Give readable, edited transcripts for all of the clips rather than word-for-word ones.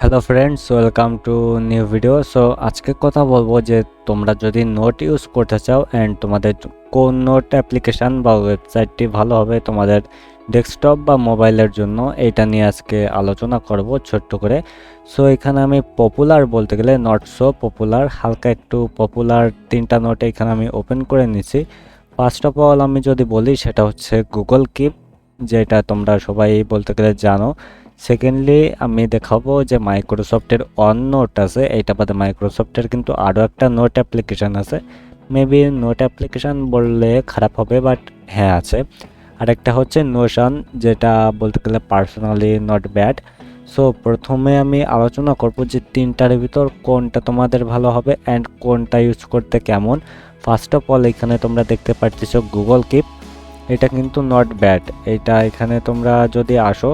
Hello friends, welcome to new video. So আজকে কথা বলবো যে তোমরা যদি নোট ইউজ করতে চাও অ্যান্ড তোমাদের কোন নোট অ্যাপ্লিকেশান বা ওয়েবসাইটটি ভালো হবে তোমাদের ডেস্কটপ বা মোবাইলের জন্য, এইটা নিয়ে আজকে আলোচনা করব ছোট্ট করে। সো এখানে আমি পপুলার বলতে গেলে নট সো পপুলার, হালকা একটু পপুলার তিনটা নোট এখানে আমি ওপেন করে নিছি। ফার্স্ট অফ অল আমি যদি বলি সেটা হচ্ছে গুগল কিপ, যেটা তোমরা সবাই বলতে গেলে জানো। সেকেন্ডলি আমি দেখাবো যে মাইক্রোসফটের অন নোট আছে, এইটা বাদে মাইক্রোসফটের কিন্তু আরও একটা নোট অ্যাপ্লিকেশান আছে। মেবি নোট অ্যাপ্লিকেশান বললে খারাপ হবে, বাট হ্যাঁ আছে। আরেকটা হচ্ছে নোশন, যেটা বলতে গেলে পার্সোনালি নট ব্যাড। সো প্রথমে আমি আলোচনা করব যে তিনটার ভিতর কোনটা তোমাদের ভালো হবে অ্যান্ড কোনটা ইউজ করতে কেমন। ফার্স্ট অফ অল এখানে তোমরা দেখতে পাচ্ছ গুগল কিপ, এটা কিন্তু নট ব্যাড। এটা এখানে তোমরা যদি আসো,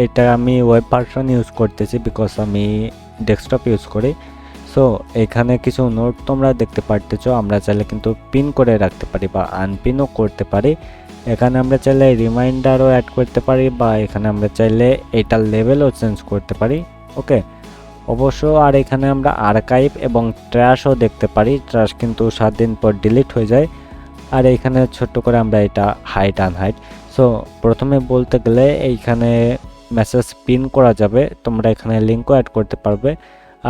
এটা আমি ওয়েব ভার্সন ইউজ করতেছি বিকজ আমি ডেস্কটপ ইউজ করি। সো এখানে কিছু নোট তোমরা দেখতে পারতেছো, আমরা চাইলে কিন্তু পিন করে রাখতে পারি বা আনপিনও করতে পারি। এখানে আমরা চাইলে রিমাইন্ডারও অ্যাড করতে পারি বা এখানে আমরা চাইলে এটার লেভেলও চেঞ্জ করতে পারি। ওকে, অবশ্য আর এখানে আমরা আর্কাইভ এবং ট্র্যাশও দেখতে পারি। ট্র্যাশ কিন্তু 7 দিন পর ডিলিট হয়ে যায়। আর এইখানে ছোট্ট করে আমরা এটা হাইট আনহাইট। সো প্রথমে বলতে গেলে এইখানে মেসেজ পিন করা যাবে, তোমরা এখানে লিঙ্কও অ্যাড করতে পারবে।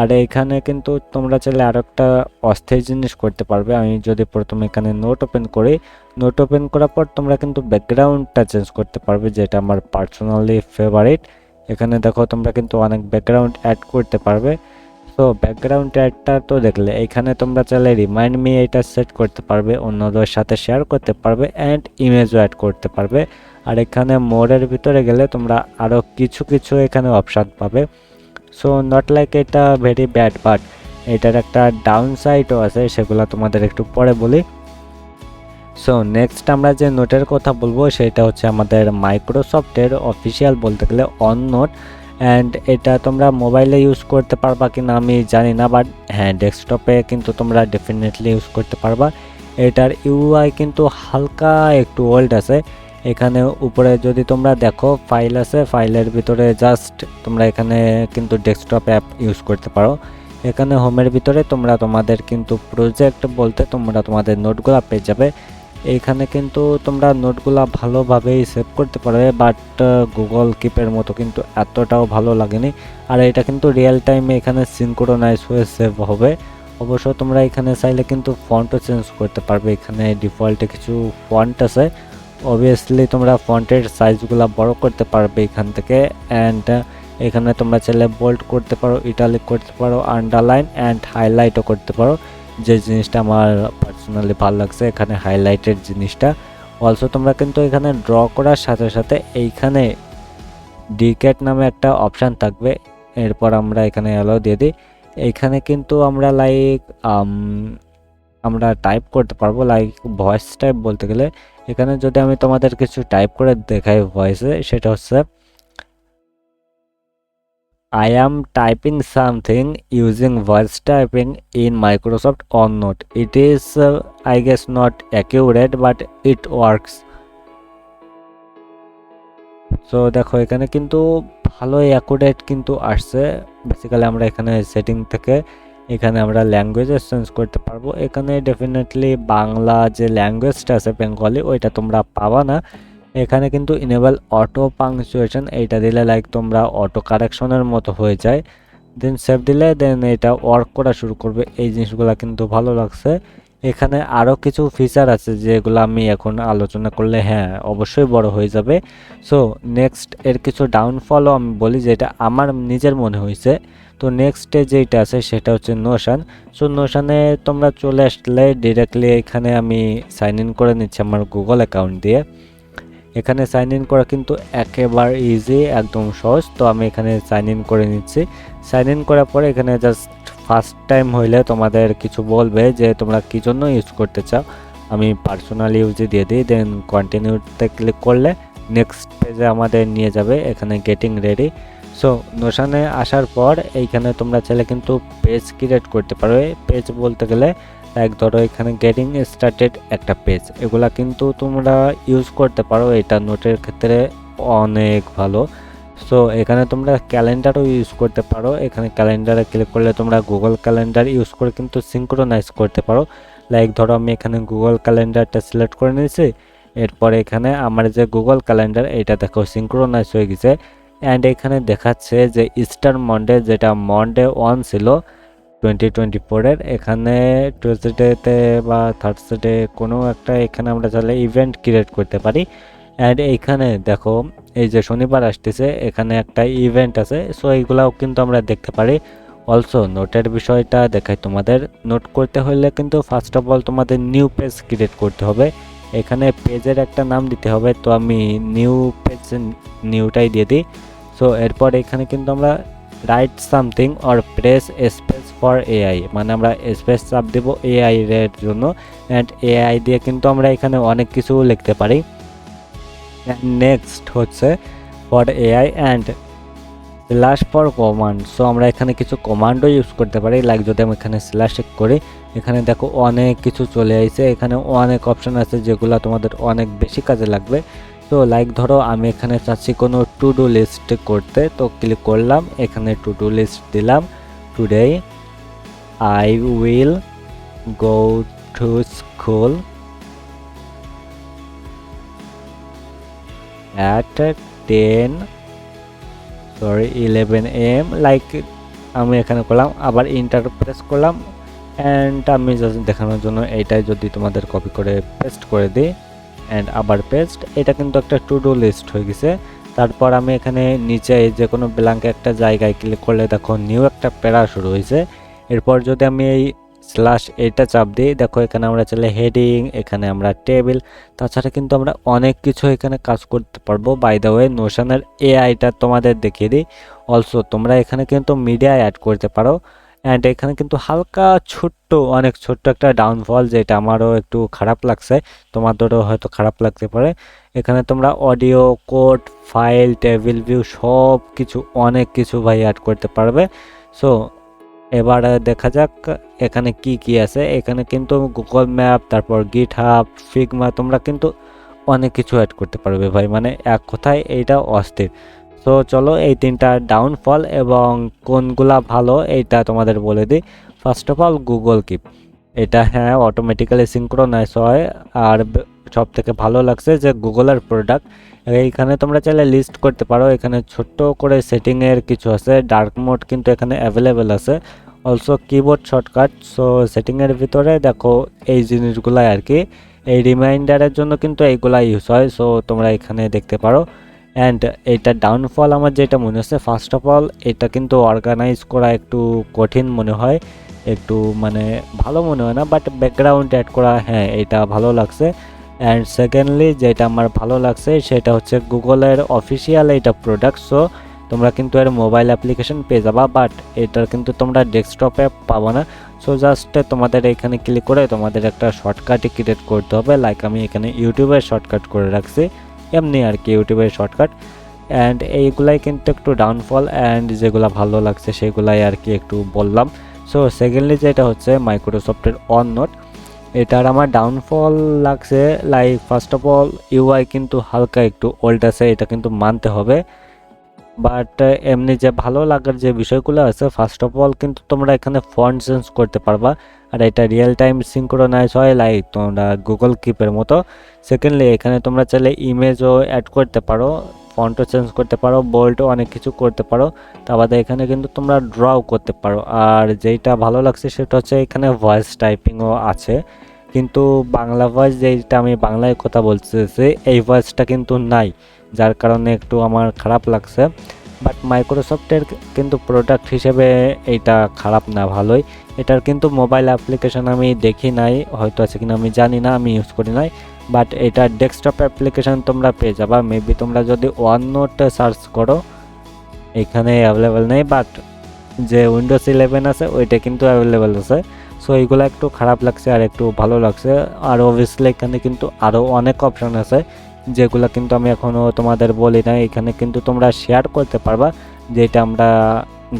আর এইখানে কিন্তু তোমরা চাইলে আরও একটা অস্থায়ী জিনিস করতে পারবে। আমি যদি প্রথমে এখানে নোট ওপেন করি, নোট ওপেন করার পর তোমরা কিন্তু ব্যাকগ্রাউন্ডটা চেঞ্জ করতে পারবে, যেটা আমার পার্সোনালি ফেভারিট। এখানে দেখো তোমরা কিন্তু অনেক ব্যাকগ্রাউন্ড অ্যাড করতে পারবে। সো ব্যাকগ্রাউন্ড অ্যাডটা তো দেখলে, এখানে তোমরা চাইলে রিমাইন্ড মি এটা সেট করতে পারবে, অন্যদের সাথে শেয়ার করতে পারবে অ্যান্ড ইমেজও অ্যাড করতে পারবে। আর এখানে মোডের ভিতরে গেলে তোমরা আরও কিছু এখানে অপশান পাবে। সো নট লাইক এটা ভেরি ব্যাড, বাট এটার একটা ডাউন সাইডও আছে, সেগুলো তোমাদের একটু পরে বলি। সো নেক্সট আমরা যে নোটের কথা বলবো সেটা হচ্ছে আমাদের মাইক্রোসফটের অফিসিয়াল বলতে গেলে অন নোট। অ্যান্ড এটা তোমরা মোবাইলে ইউজ করতে পারবা কিনা আমি জানি না, বাট হ্যাঁ ডেস্কটপে কিন্তু তোমরা ডেফিনেটলি ইউজ করতে পারবা। এটার ইউআই কিন্তু হালকা একটু ওল্ড আছে। এখানে উপরে যদি তোমরা দেখো ফাইল আছে, ফাইলের ভিতরে জাস্ট তোমরা এখানে কিন্তু ডেস্কটপ অ্যাপ ইউজ করতে পারো। এখানে হোমের ভিতরে তোমরা তোমাদের কিন্তু প্রজেক্ট বলতে তোমরা তোমাদের নোটগুলো পেয়ে যাবে। এইখানে কিন্তু তোমরা নোটগুলা ভালোভাবেই সেভ করতে পারবে, বাট গুগল কিপের মতো কিন্তু এতটাও ভালো লাগেনি। আর এটা কিন্তু রিয়েল টাইমে এখানে সিনক্রোনাইজ হয়ে সেভ হবে। অবশ্য তোমরা এখানে চাইলে কিন্তু ফন্টও চেঞ্জ করতে পারবে। এখানে ডিফল্টে কিছু ফন্ট আছে, অবভিয়াসলি তোমরা ফন্টের সাইজগুলো বড় করতে পারবে এখান থেকে। অ্যান্ড এখানে তোমরা চাইলে বোল্ড করতে পারো, ইটালিক করতে পারো, আন্ডারলাইন অ্যান্ড হাইলাইটও করতে পারো, যে জিনিসটা আমার পার্সোনালি ভালো লাগছে এখানে হাইলাইটের জিনিসটা। অলসো তোমরা কিন্তু এখানে ড্র করার সাথে সাথে এইখানে ডিক্যাট নামে একটা অপশান থাকবে, এরপর আমরা এখানে অ্যালাউ দিয়ে দিই। এইখানে কিন্তু আমরা লাইক আমরা টাইপ করতে পারবো, লাইক ভয়েস টাইপ বলতে গেলে। এখানে যদি আমি তোমাদের কিছু টাইপ করে দেখাই ভয়েসে, সেটা হচ্ছে I am typing something using voice typing in Microsoft OneNote. It is, I guess, not accurate, but it works. So দেখো এখানে কিন্তু ভালোই অ্যাকুরেট কিন্তু আসছে। বেসিক্যালি আমরা এখানে সেটিং থেকে এখানে আমরা ল্যাঙ্গুয়েজে চেঞ্জ করতে পারবো। এখানে ডেফিনেটলি বাংলা যে ল্যাঙ্গুয়েজটা আছে বেঙ্গলি, ওইটা তোমরা পাবা না। এখানে কিন্তু ইনেবল অটো পাংচুয়েশন, এইটা দিলে লাইক তোমরা অটো কারেকশনের মতো হয়ে যায়। দেন সেভ দিলে দেন এটা ওয়ার্ক করা শুরু করবে। এই জিনিসগুলো কিন্তু ভালো লাগছে। এখানে আরও কিছু ফিচার আছে যেগুলো আমি এখন আলোচনা করলে হ্যাঁ অবশ্যই বড় হয়ে যাবে। সো নেক্সট এর কিছু ডাউনফলও আমি বলি, যেটা আমার নিজের মনে হয়েছে। তো নেক্সটে যেটা আছে সেটা হচ্ছে নোশন। সো নোশনে তোমরা চলে আসলে ডিরেক্টলি এখানে আমি সাইন ইন করে নিচ্ছি আমার গুগল অ্যাকাউন্ট দিয়ে। এখানে সাইন ইন করা কিন্তু একেবারে ইজি, একদম সহজ। তো আমি এখানে সাইন ইন করে নিচ্ছি। সাইন ইন করার পরে এখানে জাস্ট ফার্স্ট টাইম হইলে তোমাদের কিছু বলবে যে তোমরা কী জন্য ইউজ করতে চাও। আমি পার্সোনাল ইউজে দিয়ে দিই, দেন কন্টিনিউতে ক্লিক করলে নেক্সট পেজে আমাদের নিয়ে যাবে, এখানে গেটিং রেডি। সো নোশনে আসার পর এইখানে তোমরা চাইলে কিন্তু পেজ ক্রিয়েট করতে পারবে। পেজ বলতে গেলে লাইক ধরো এখানে গেটিং স্টার্টেড একটা পেজ, এগুলা কিন্তু তোমরা ইউজ করতে পারো। এটা নোটের ক্ষেত্রে অনেক ভালো। সো এখানে তোমরা ক্যালেন্ডারও ইউজ করতে পারো। এখানে ক্যালেন্ডারে ক্লিক করলে তোমরা গুগল ক্যালেন্ডার ইউজ করে কিন্তু সিঙ্ক্রোনাইজ করতে পারো। লাইক ধরো আমি এখানে গুগল ক্যালেন্ডারটা সিলেক্ট করে নিয়েছি, এরপরে এখানে আমার যে গুগল ক্যালেন্ডার এটা দেখো সিঙ্ক্রোনাইজ হয়ে গেছে। অ্যান্ড এখানে দেখাচ্ছে যে ইস্টার মন্ডে, যেটা মন্ডে 1 ছিল 2024-এর, এখানে টুইসডেতে বা থার্সডে কোনো একটা এখানে আমরা চাইলে ইভেন্ট ক্রিয়েট করতে পারি। অ্যান্ড এইখানে দেখো এই যে শনিবার আসতেছে, এখানে একটা ইভেন্ট আছে, সো এইগুলাও কিন্তু আমরা দেখতে পারি। অলসো নোটের বিষয়টা দেখাই তোমাদের। নোট করতে হলে কিন্তু ফার্স্ট অফ অল তোমাদের নিউ পেজ ক্রিয়েট করতে হবে। এখানে পেজের একটা নাম দিতে হবে, তো আমি নিউ পেজ নিউটাই দিয়ে দিই। সো এরপর এখানে কিন্তু আমরা right something or press space for AI, মানে আমরা স্পেস চাপ দেবো এআই এর জন্য। অ্যান্ড এআই দিয়ে কিন্তু আমরা এখানে অনেক কিছু লিখতে পারি। নেক্সট হচ্ছে for AI and slash for command. So আমরা এখানে কিছু কমান্ডও ইউজ করতে পারি। লাইক যদি আমি এখানে স্ল্যাশ করি, এখানে দেখো অনেক কিছু চলে আসছে, এখানে অনেক অপশন আছে যেগুলো তোমাদের অনেক বেশি কাজে লাগবে। তো লাইক ধরো আমি এখানে চাচ্ছি কোনো টু ডু লিস্ট করতে, তো ক্লিক করলাম, এখানে টু ডু লিস্ট দিলাম। Today I will go to school at 11 AM, like আমি এখানে করলাম, আবার ইন্টার প্রেস করলাম। অ্যান্ড আমি জাস্ট দেখানোর জন্য এইটাই যদি তোমাদের কপি করে পেস্ট করে দিই, অ্যান্ড আবার পেস্ট, এটা কিন্তু একটা টু ডু লিস্ট হয়ে গেছে। তারপর আমি এখানে নিচে যে কোনো ব্ল্যাঙ্ক একটা জায়গায় ক্লিক করলে দেখো নিউ একটা প্যারা শুরু হয়েছে। এরপর যদি আমি এই স্ল্যাশ এটা চাপ দিই, দেখো এখানে আমরা চাইলে হেডিং, এখানে আমরা টেবিল, তাছাড়া কিন্তু আমরা অনেক কিছু এখানে কাজ করতে পারবো। বাই দ্য ওয়ে নোশনের এআইটা তোমাদের দেখিয়ে দিই। অলসো তোমরা এখানে কিন্তু মিডিয়া অ্যাড করতে পারো। অ্যান্ড এখানে কিন্তু হালকা ছোট্ট, অনেক ছোট্ট একটা ডাউনফল, যেটা আমারও একটু খারাপ লাগছে, তোমাদেরও হয়তো খারাপ লাগতে পারে। এখানে তোমরা audio, code, file, table view সব কিছু, অনেক কিছু ভাই অ্যাড করতে পারবে। সো এবার দেখা যাক এখানে কি কি আছে। এখানে কিন্তু গুগল ম্যাপ, তারপর গিটহাব, ফিগমা, তোমরা কিন্তু অনেক কিছু অ্যাড করতে পারবে ভাই, মানে এক কথায় এইটা অস্থির। সো চলো এই তিনটা ডাউনফল এবং কোনগুলা ভালো এইটা তোমাদের বলে দিই। First of all Google keep, এটা হ্যাঁ অটোমেটিক্যালি সিঙ্ক্রোনাইজ হয়। আর সব থেকে ভালো লাগছে যে গুগলের প্রোডাক্ট, এইখানে তোমরা চাইলে লিস্ট করতে পারো। এখানে ছোট্ট করে সেটিংয়ের কিছু আছে, ডার্ক মোড কিন্তু এখানে অ্যাভেলেবেল আছে। অলসো কিবোর্ড শর্টকাট, সো সেটিংয়ের ভিতরে দেখো এই জিনিসগুলাই আর কি, এই রিমাইন্ডারের জন্য কিন্তু এইগুলা ইউজ হয়। সো তোমরা এখানে দেখতে পারো। অ্যান্ড এইটা ডাউনফল আমার যেটা মনে হচ্ছে, ফার্স্ট অফ অল এটা কিন্তু অর্গানাইজ করা একটু কঠিন মনে হয়, একটু মানে ভালো মনে হয় না, বাট ব্যাকগ্রাউন্ড অ্যাড করা হ্যাঁ এটা ভালো লাগছে। অ্যান্ড সেকেন্ডলি যেটা আমার ভালো লাগছে সেটা হচ্ছে গুগলের অফিসিয়াল এইটা প্রোডাক্ট। সো তোমরা কিন্তু এর মোবাইল অ্যাপ্লিকেশন পেয়ে যাবা, বাট এটার কিন্তু তোমরা ডেস্কটপে পাবো না। সো জাস্ট তোমাদের এখানে ক্লিক করে তোমাদের একটা শর্টকাটই ক্রিয়েট করতে হবে। লাইক আমি এখানে ইউটিউবের শর্টকাট করে রাখছি, এমনি আর কি ইউটিউবের শর্টকাট। অ্যান্ড এইগুলাই কিন্তু একটু ডাউনফল, অ্যান্ড যেগুলো ভালো লাগছে সেগুলাই আর কি একটু বললাম। সো সেকেন্ডলি যেটা হচ্ছে মাইক্রোসফটের অন নোট, এটার আমার ডাউনফল লাগছে। Like first of all UI কিন্তু হালকা একটু ওল্ড আছে, এটা কিন্তু মানতে হবে। বাট এমনি যে ভালো লাগার যে বিষয়গুলো আছে, ফার্স্ট অফ অল কিন্তু তোমরা এখানে ফন্ট চেঞ্জ করতে পারবা, আর এটা রিয়েল টাইম সিঙ্ক্রোনাইজ হয় লাইক তোমরা গুগল কিপের মতো। সেকেন্ডলি এখানে তোমরা চাইলে ইমেজও অ্যাড করতে পারো, ফন্টও চেঞ্জ করতে পারো, বোল্ডও অনেক কিছু করতে পারো। তা বাদে এখানে কিন্তু তোমরা ড্রও করতে পারো। আর যেইটা ভালো লাগছে সেটা হচ্ছে এখানে ভয়েস টাইপিংও আছে, কিন্তু বাংলা ভয়েস, যেইটা আমি বাংলায় কথা বলতেছি এই ভয়েসটা কিন্তু নাই, যার কারণে একটু আমার খারাপ লাগছে। বাট মাইক্রোসফটের কিন্তু প্রোডাক্ট হিসেবে এইটা খারাপ না, ভালোই। এটার কিন্তু মোবাইল অ্যাপ্লিকেশন আমি দেখি নাই, হয়তো আছে কিনা আমি জানি না, আমি ইউজ করি নাই। বাট এটা ডেস্কটপ অ্যাপ্লিকেশন তোমরা পেয়ে যাবা। মেবি তোমরা যদি ওয়ান নোট সার্চ করো এখানে অ্যাভেলেবেল নেই, বাট যে উইন্ডোজ 11 আছে ওইটা কিন্তু অ্যাভেলেবেল আছে। সো এইগুলো একটু খারাপ লাগছে আর একটু ভালো লাগছে। আর অবভিয়াসলি এখানে কিন্তু আরও অনেক অপশান আছে যেগুলো কিন্তু আমি এখনও তোমাদের বলি না। এখানে কিন্তু তোমরা শেয়ার করতে পারবা, যেটা আমরা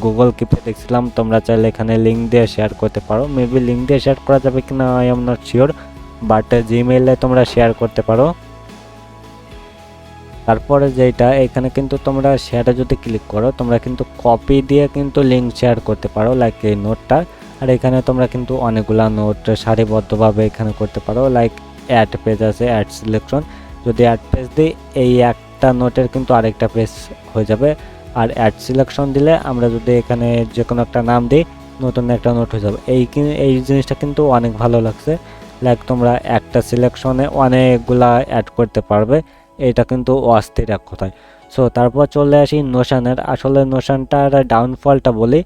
গুগল কিপে দেখছিলাম। তোমরা চাইলে এখানে লিঙ্ক দিয়ে শেয়ার করতে পারো, মেবি লিঙ্ক দিয়ে শেয়ার করা যাবে কিনা I am not sure, but জিমেইলে তোমরা শেয়ার করতে পারো। তারপরে যেটা এখানে কিন্তু তোমরা শেয়ারে যদি ক্লিক করো তোমরা কিন্তু কপি দিয়ে কিন্তু লিঙ্ক শেয়ার করতে পারো লাইক এই নোটটা। আর এখানে তোমরা কিন্তু অনেকগুলা নোট সারিবদ্ধভাবে এখানে করতে পারো লাইক অ্যাড পেজ আছে, অ্যাড সিলেকশন। যদি অ্যাড পেজ দিই এই একটা নোটের কিন্তু আরেকটা পেজ হয়ে যাবে। আর অ্যাড সিলেকশন দিলে আমরা যদি এখানে যে কোনো একটা নাম দিই নতুন একটা নোট হয়ে যাবে। এই জিনিসটা কিন্তু অনেক ভালো লাগছে, লাইক তোমরা একটা সিলেকশনে অনেকগুলা অ্যাড করতে পারবে। এটা কিন্তু অস্থির এক কথায়। সো তারপর চলে আসি নোশানের। আসলে নোশানটার ডাউনফলটা বলি,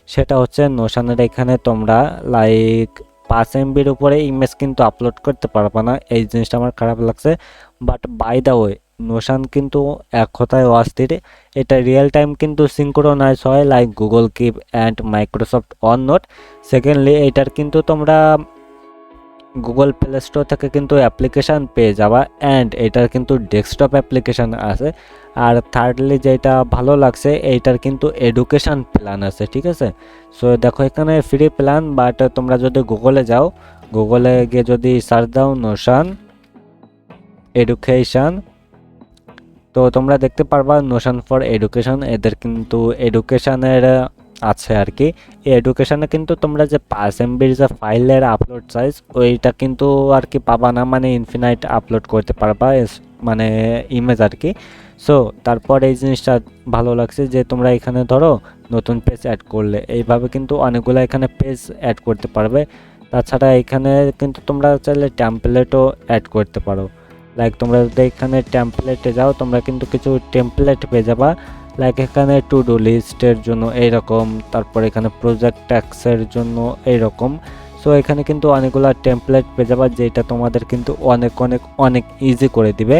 সেটা হচ্ছে নোশানের এখানে তোমরা লাইক 5 MBর উপরে ইমেজ কিন্তু আপলোড করতে পারবে না। এই জিনিসটা আমার খারাপ লাগছে। But by the way Notion কিন্তু এক কথায় অস্থির। এটা রিয়েল টাইম কিন্তু সিঙ্ক্রোনাইজ হয় like Google Keep and Microsoft OneNote. Secondly এটার কিন্তু তোমরা গুগল প্লে স্টোর থেকে কিন্তু অ্যাপ্লিকেশান পেয়ে যাবা অ্যান্ড এটার কিন্তু ডেস্কটপ অ্যাপ্লিকেশান আছে। আর থার্ডলি যেটা ভালো লাগছে এইটার কিন্তু এডুকেশান প্ল্যান আছে, ঠিক আছে। সো দেখো এখানে ফ্রি প্ল্যান, বাট তোমরা যদি গুগলে যাও, গুগলে গিয়ে যদি সার্চ দাও নোশান এডুকেশান, তো তোমরা দেখতে পারবা নোশান ফর এডুকেশান। এদের কিন্তু এডুকেশানের আছে আর কি। এই এডুকেশানে কিন্তু তোমরা যে 5 MBর যে ফাইলের আপলোড সাইজ ওইটা কিন্তু আর কি পাবা না, মানে ইনফিনাইট আপলোড করতে পারবা মানে ইমেজ আর কি। সো তারপর এই জিনিসটা ভালো লাগছে যে তোমরা এখানে ধরো নতুন পেজ অ্যাড করলে এইভাবে কিন্তু অনেকগুলো এখানে পেজ অ্যাড করতে পারবে। তাছাড়া এখানে কিন্তু তোমরা চাইলে টেমপ্লেটও অ্যাড করতে পারো। লাইক তোমরা যদি এখানে টেমপ্লেটে যাও তোমরা কিন্তু কিছু টেমপ্লেট পেয়ে যাবা, লাইক এখানে টু ডু লিস্টের জন্য এইরকম, তারপর এখানে প্রজেক্ট ট্যাক্সের জন্য এইরকম। সো এখানে কিন্তু অনেকগুলো টেমপ্লেট পেয়ে যাবা যেটা তোমাদের কিন্তু অনেক অনেক অনেক ইজি করে দিবে।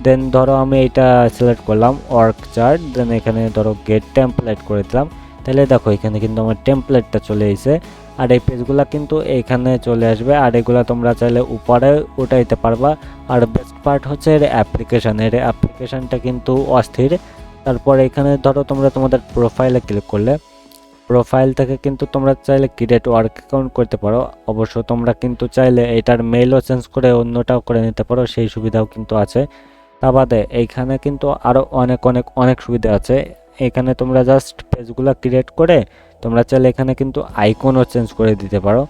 দেন ধরো আমি এটা সিলেক্ট করলাম ওয়ার্ক চার্ট, দেন এখানে ধরো গেট টেমপ্লেট করে দিলাম। তাহলে দেখো এখানে কিন্তু আমার টেমপ্লেটটা চলে এসেছে। আর এই পেজগুলো কিন্তু এইখানে চলে আসবে। আর এগুলো তোমরা চাইলে উপরে উঠাইতে পারবা। আর বেস্ট পার্ট হচ্ছে এর অ্যাপ্লিকেশানটা কিন্তু অস্থির। তারপর এখানে ধরো তোমরা তোমাদের প্রোফাইলে ক্লিক করলে প্রোফাইল থেকে কিন্তু তোমরা চাইলে ক্রিয়েট ওয়ার্ক অ্যাকাউন্ট করতে পারো। অবশ্য তোমরা কিন্তু চাইলে এটার মেইলও চেঞ্জ করে অন্যটাও করে নিতে পারো, সেই সুবিধাও কিন্তু আছে। তা বাদে এইখানে কিন্তু আরও অনেক অনেক অনেক সুবিধা আছে। এখানে তোমরা জাস্ট পেজগুলো ক্রিয়েট করে তোমরা চাইলে এখানে কিন্তু আইকনও চেঞ্জ করে দিতে পারো,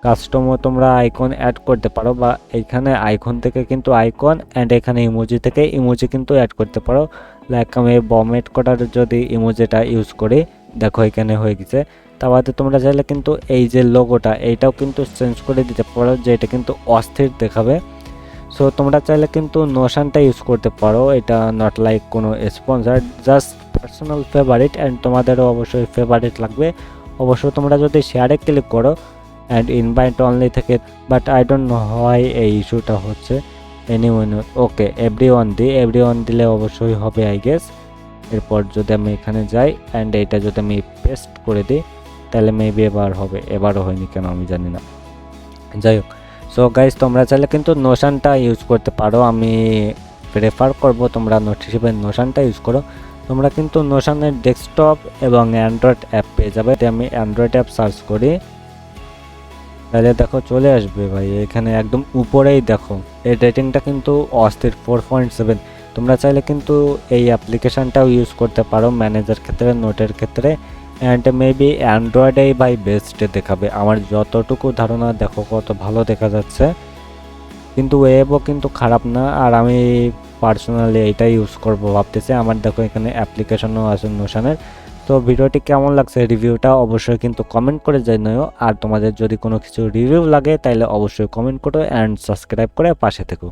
কাস্টমও তোমরা আইকন অ্যাড করতে পারো, বা এইখানে আইকন থেকে কিন্তু আইকন অ্যান্ড এখানে ইমোজি থেকে ইমোজি কিন্তু অ্যাড করতে পারো। লাইক আমি বমেট করার যদি ইমোজিটা ইউজ করি, দেখো এখানে হয়ে গেছে। তা বাদে তোমরা চাইলে কিন্তু এই যে লোগোটা এইটাও কিন্তু চেঞ্জ করে দিতে পারো, যে এটা কিন্তু অস্থির দেখাবে। সো তোমরা চাইলে কিন্তু নোশানটা ইউজ করতে পারো, এটা নট লাইক কোনো sponsor, just personal favourite and তোমাদেরও অবশ্যই ফেভারিট লাগবে। অবশ্য তোমরা যদি শেয়ারে ক্লিক করো অ্যান্ড ইনভাইট অনলি থেকে, বাট আই ডোন্ট নো হয় এই ইস্যুটা হচ্ছে। এনিওয়ান ওকে এভরিওয়ান দিলে অবশ্যই হবে আই গেস। এরপর যদি আমি এখানে যাই অ্যান্ড এইটা যদি আমি পেস্ট করে দিই তাহলে মেবি এবার হবে, এবারও হয়নি কেন আমি জানি না। যাই হোক, সো গাইজ তোমরা চাইলে কিন্তু নোশানটা ইউজ করতে পারো। আমি প্রেফার করব তোমরা নোট হিসেবে নোশানটা ইউজ করো। তোমরা কিন্তু নোশানের ডেস্কটপ এবং অ্যান্ড্রয়েড অ্যাপ পেয়ে যাবে। আমি অ্যান্ড্রয়েড অ্যাপ সার্চ করি, তাহলে দেখো চলে আসবে ভাই, এখানে একদম উপরেই দেখো এর রেটিংটা কিন্তু অস্থির 4.7। তোমরা চাইলে কিন্তু এই অ্যাপ্লিকেশানটাও ইউজ করতে পারো ম্যানেজার ক্ষেত্রে, নোটের ক্ষেত্রে। অ্যান্ড মেবি অ্যান্ড্রয়েডেই ভাই বেস্টে দেখাবে আমার যতটুকু ধারণা। দেখো কত ভালো দেখা যাচ্ছে, কিন্তু ওয়েবও কিন্তু খারাপ না। আর আমি পার্সোনালি এইটাই ইউজ করবো ভাবতেছি। আমার দেখো এখানে অ্যাপ্লিকেশনও আছে নোশানের। তো ভিডিওটি কেমন লাগছে রিভিউটা অবশ্যই কিন্তু কমেন্ট করে জানিও। আর তোমাদের যদি কোনো কিছু রিভিউ লাগে তাহলে অবশ্যই কমেন্ট করো অ্যান্ড সাবস্ক্রাইব করে পাশে থেকো।